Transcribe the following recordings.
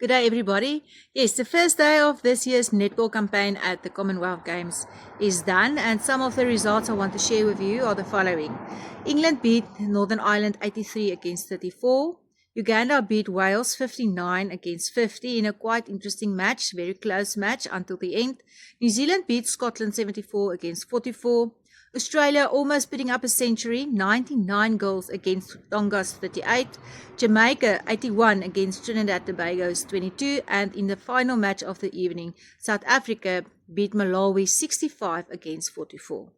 Good day, everybody. Yes, the first day of this year's netball campaign at the Commonwealth Games is done, and some of the results I want to share with you are the following. England beat Northern Ireland 83 against 34. Uganda beat Wales 59 against 50 in a quite interesting match, very close match until the end. New Zealand beat Scotland 74 against 44. Australia almost putting up a century, 99 goals against Tonga's 38. Jamaica 81 against Trinidad Tobago's 22. And in the final match of the evening, South Africa beat Malawi 65 against 44.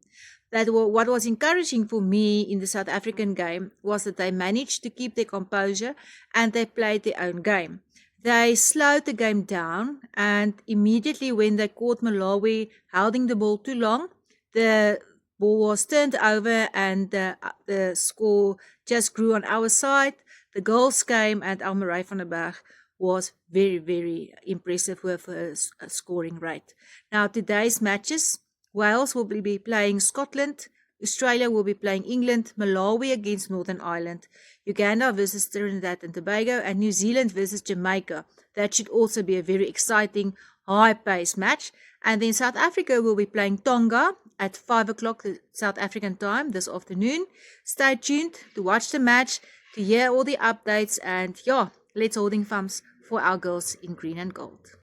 What was encouraging for me in the South African game was that they managed to keep their composure and they played their own game. They slowed the game down, and immediately when they caught Malawi holding the ball too long, the ball was turned over and the score just grew on our side. The goals came, and Elmarie van der Berg was very, very impressive with her scoring rate. Now, today's matches, Wales will be playing Scotland, Australia will be playing England, Malawi against Northern Ireland, Uganda versus Trinidad and Tobago, and New Zealand versus Jamaica. That should also be a very exciting, high-paced match. And then South Africa will be playing Tonga at 5 o'clock South African time this afternoon. Stay tuned to watch the match, to hear all the updates, and yeah, let's holding thumbs for our girls in green and gold.